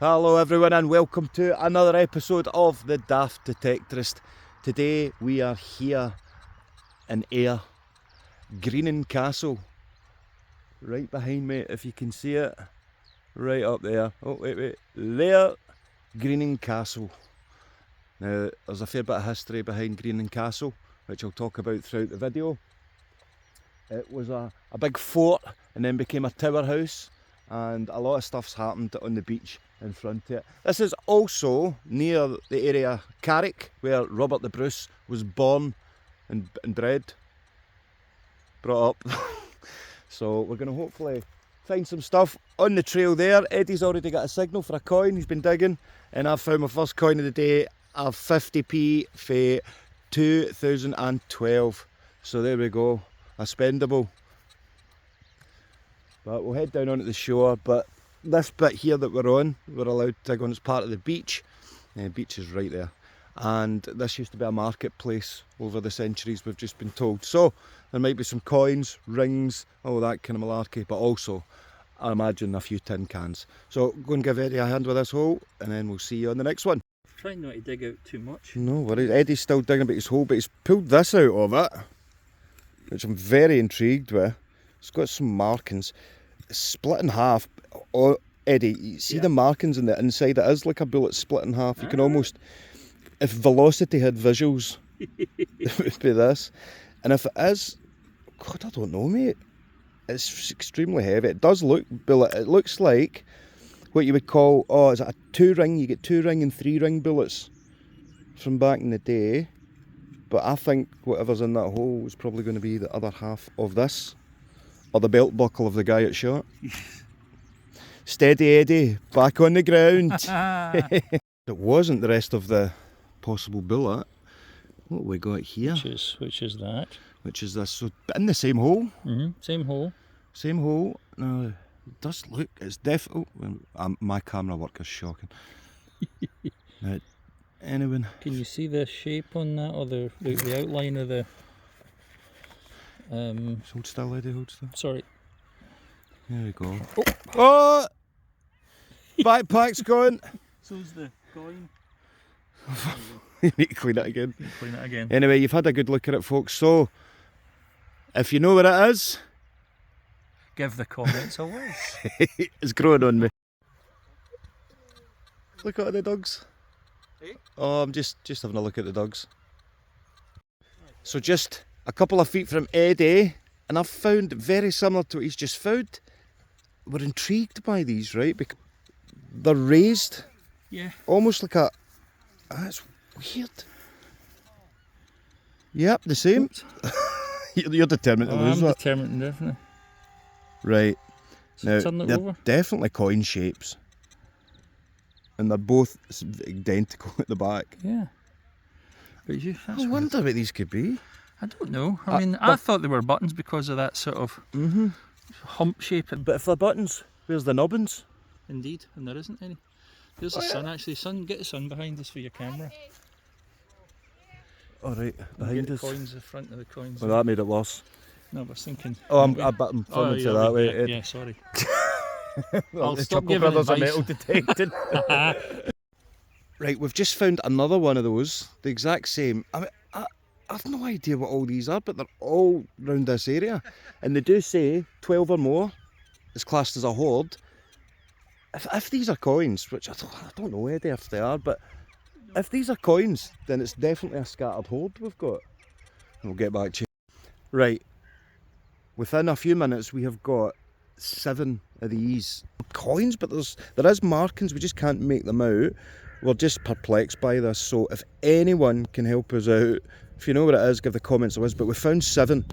Hello everyone and welcome to another episode of the Daft Detectorist. Today we are here in Ayr, Greening Castle. Right behind me, if you can see it, right up there. Oh wait, there, Greening Castle. Now there's a fair bit of history behind Greening Castle, which I'll talk about throughout the video. It was a big fort and then became a tower house, and a lot of stuff's happened on the beach in front of it. This is also near the area Carrick, where Robert the Bruce was born and bred, brought up. So we're going to hopefully find some stuff on the trail there. Eddie's already got a signal for a coin, he's been digging, and I've found my first coin of the day, a 50p for 2012. So there we go, a spendable. But we'll head down onto the shore. But this bit here that we're on, we're allowed to dig on, it's part of the beach. The beach is right there. And this used to be a marketplace over the centuries, we've just been told. So there might be some coins, rings, all that kind of malarkey, but also I imagine a few tin cans. So go and give Eddie a hand with this hole and then we'll see you on the next one. Trying not to dig out too much. No worries, Eddie's still digging about his hole, but he's pulled this out of it, which I'm very intrigued with. It's got some markings. It's split in half. Oh, Eddie, you see the markings on the inside? It is like a bullet split in half. You can almost, if Velocity had visuals, it would be this. And if it is, God, I don't know, mate. It's extremely heavy. It does look bullet. It looks like what you would call, oh, is it a 2-ring? You get 2-ring and 3-ring bullets from back in the day. But I think whatever's in that hole is probably going to be the other half of this. Or the belt buckle of the guy it shot. Steady Eddie, back on the ground. It wasn't the rest of the possible bullet. What have we got here? Which is that? Which is this, so in the same hole. Same hole. Same hole. Now, it does look, it's definitely, my camera work is shocking. Now, anyone? Can you see the shape on that, or the outline of the... Hold still, Eddie, hold still. Sorry. There we go. Oh! Backpack's gone. So's the coin. You need to clean it again. Clean it again. Anyway, you've had a good look at it, folks. So, if you know what it is, Give the comments a whiz. it's growing on me. Look at the dogs. Hey? Oh, I'm just having a look at the dogs. So just a couple of feet from Eddie, and I've found very similar to what he's just found. We're intrigued by these, right? Because they're raised. Yeah. Almost like a... That's weird. Yep, the same. You're determined to lose I'm that. determined, definitely. Right. Now, Turn it they're over. definitely coin shapes. And they're both identical at the back. Yeah. But I wonder what these could be. I don't know. I mean, I thought they were buttons because of that sort of hump shape. But if they're buttons, where's the nubbins? Indeed, and there isn't any. There's the sun, actually. Sun, get the sun behind us for your camera. All right, behind Get us. the coins, the front of the coins. Well, that made it worse. No, I was thinking. Oh, I'm filming to that way. Yeah, sorry. Well, I'll the stop Chuckle giving Brothers are advice. metal detected. Right, we've just found another one of those, the exact same. I mean, I've no idea what all these are, but they're all round this area. And they do say 12 or more is classed as a hoard. If these are coins, which I don't know, Eddie, if they are, but if these are coins, then it's definitely a scattered hoard we've got. And we'll get back to you. Right, within a few minutes we have got 7 of these coins, but there is markings, we just can't make them out. We're just perplexed by this, so if anyone can help us out, if you know what it is, give the comments a whiz. But we found 7.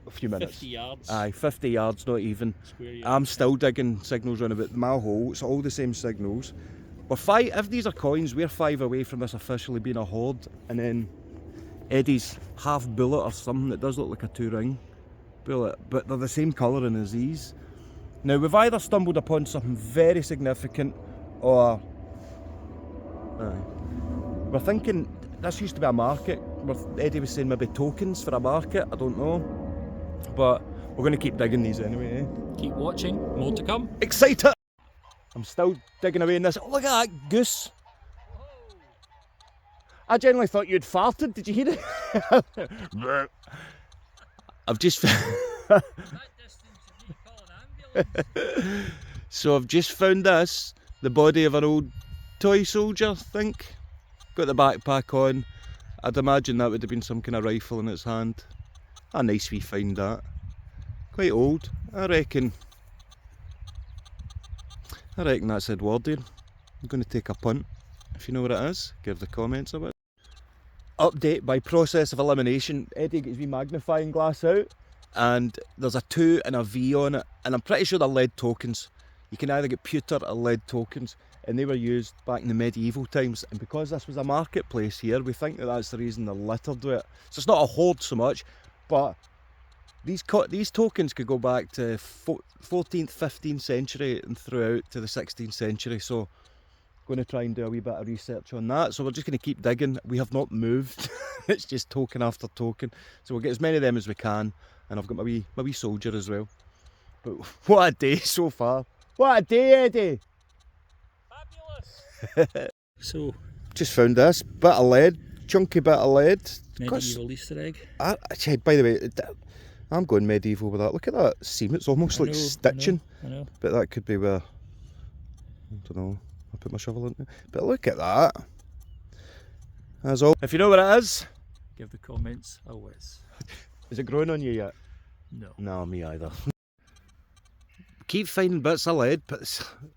A few minutes. 50 yards. Aye, 50 yards, not even. Square yards. I'm still digging signals round about my hole. It's all the same signals. We're 5. If these are coins, we're 5 away from this officially being a hoard. And then Eddie's half bullet or something. It does look like a 2-ring bullet, but they're the same colouring as these. Now we've either stumbled upon something very significant, or we're thinking this used to be a market. Eddie was saying maybe tokens for a market. I don't know, but we're going to keep digging these anyway. Keep watching, more to come. Excited! I'm still digging away in this. Oh, look at that goose. I genuinely thought you'd farted. Did you hear it? I've just so I've just found this, the body of an old toy soldier, I think. Got the backpack on. I'd imagine that would have been some kind of rifle in its hand. A nice wee find that. Quite old. I reckon that's Edwardian. I'm going to take a punt. If you know what it is, give the comments a bit. Update: by process of elimination, Eddie gets wee magnifying glass out and there's a 2 and a V on it, and I'm pretty sure they're lead tokens. You can either get pewter or lead tokens, and they were used back in the medieval times, and because this was a marketplace here, we think that that's the reason they're littered with it. So it's not a hoard so much, but these tokens could go back to 14th, 15th century and throughout to the 16th century, so going to try and do a wee bit of research on that. So we're just going to keep digging. We have not moved. It's just token after token, so we'll get as many of them as we can, and I've got my wee soldier as well. But what a day so far. What a day, Eddie. Fabulous. So just found this bit of lead, chunky bit of lead. Medieval Easter egg. Actually, by the way, I'm going medieval with that. Look at that seam, it's almost like stitching. I know. But that could be where, I don't know, I put my shovel in there. But look at that. That's all. If you know what it is, Give the comments a whiz. is it growing on you yet? No. No, me either. Keep finding bits of lead, but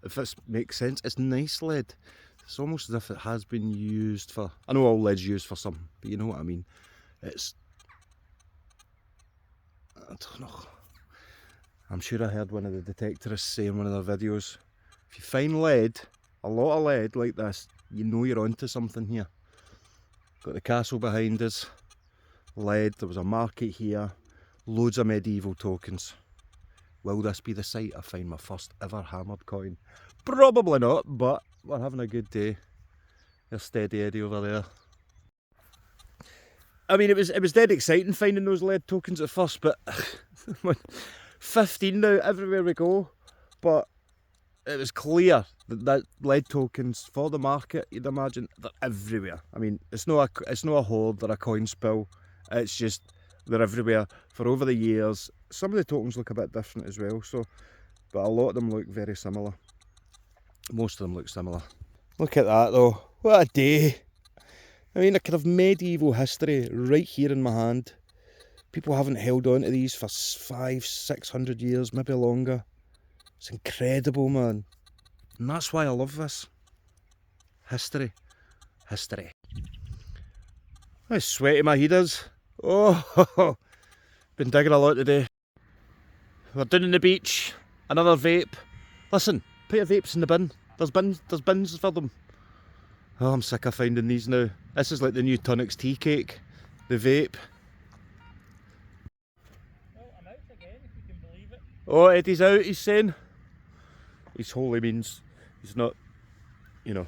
if this makes sense, it's nice lead. It's almost as if it has been used for, I know all lead's used for something, but you know what I mean. It's, I don't know. I'm sure I heard one of the detectorists say in one of their videos, if you find lead, a lot of lead like this, you know you're onto something here. Got the castle behind us, lead, there was a market here, loads of medieval tokens. Will this be the site I find my first ever hammered coin? Probably not, but we're having a good day. There's Steady Eddie over there. I mean, it was dead exciting finding those lead tokens at first, but 15 now everywhere we go. But it was clear that lead tokens for the market, you'd imagine, they're everywhere. I mean, it's not a hoard or a coin spill. It's just they're everywhere for over the years. Some of the tokens look a bit different as well, so, but a lot of them look very similar. Most of them look similar. Look at that though, what a day. I mean, a kind of medieval history right here in my hand. People haven't held on to these for 500-600 years, maybe longer. It's incredible, man. And that's why I love this. History. History. How sweaty my head is. Oh, been digging a lot today. We're down on the beach, another vape. Listen, put your vapes in the bin. There's bins for them. Oh, I'm sick of finding these now. This is like the new Tonics tea cake, the vape. Well, I'm out again, if you can believe it. Oh, Eddie's out, he's saying. He's holy means he's not, you know.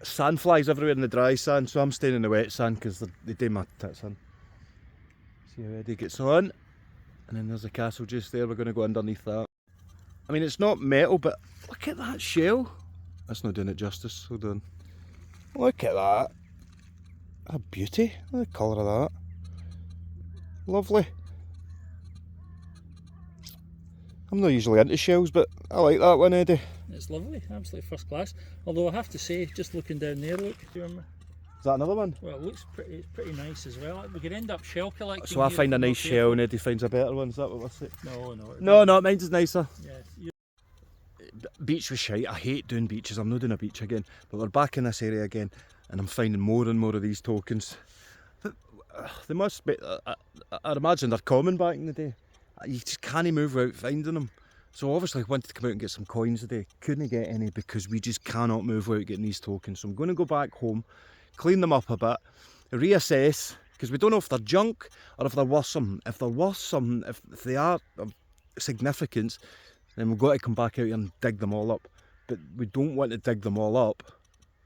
Sand flies everywhere in the dry sand, so I'm staying in the wet sand because they do my tits in. See how Eddie gets on. And then there's a castle just there, we're going to go underneath that. I mean, it's not metal, but look at that shell. That's not doing it justice, hold on. Look at that. A beauty, the colour of that. Lovely. I'm not usually into shells, but I like that one, Eddie. It's lovely, absolutely first class. Although I have to say, just looking down there, look, do you remember? Is that another one? Well, it looks pretty. It's pretty nice as well. We could end up shell collecting. So I find a nice shell and Eddie finds a better one. Is that what we're saying? No. No, mine's is nicer. Yeah. Beach was shite. I hate doing beaches. I'm not doing a beach again. But we're back in this area again, and I'm finding more and more of these tokens. They must be. I'd imagine they're common back in the day. You just can't move without finding them. So obviously I wanted to come out and get some coins today. Couldn't get any because we just cannot move without getting these tokens. So I'm going to go back home, clean them up a bit, reassess, because we don't know if they're junk or if they're worth something. If they're worth something, if they are of significance, then we've got to come back out here and dig them all up. But we don't want to dig them all up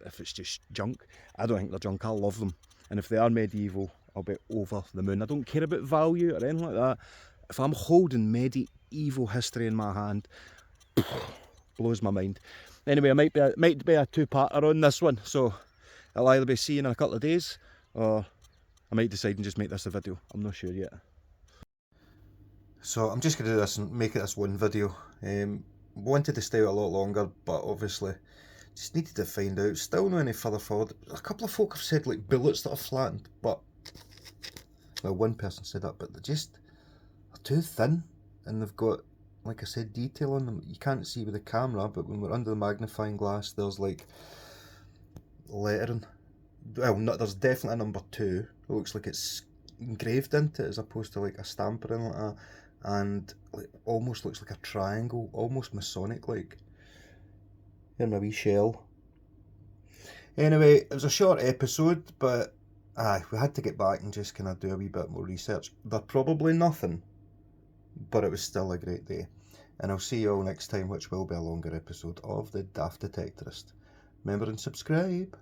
if it's just junk. I don't think they're junk, I love them. And if they are medieval, I'll be over the moon. I don't care about value or anything like that. If I'm holding medieval history in my hand, blows my mind. Anyway, it might be a two-parter on this one, so I'll either be seeing in a couple of days, or I might decide and just make this a video. I'm not sure yet. So I'm just going to do this and make it this one video. Wanted to stay out a lot longer, but obviously just needed to find out. Still no any further forward. A couple of folk have said like bullets that are flattened, but well, one person said that, but they're too thin, and they've got, like I said, detail on them. You can't see with the camera, but when we're under the magnifying glass, there's like lettering. Well, no, there's definitely a number 2. It looks like it's engraved into it as opposed to like a stamp or anything like that. And like, almost looks like a triangle, almost Masonic like. Here's my wee shell. Anyway, it was a short episode, but we had to get back and just kind of do a wee bit more research. They're probably nothing, but it was still a great day. And I'll see you all next time, which will be a longer episode of the Daft Detectorist. Remember and subscribe.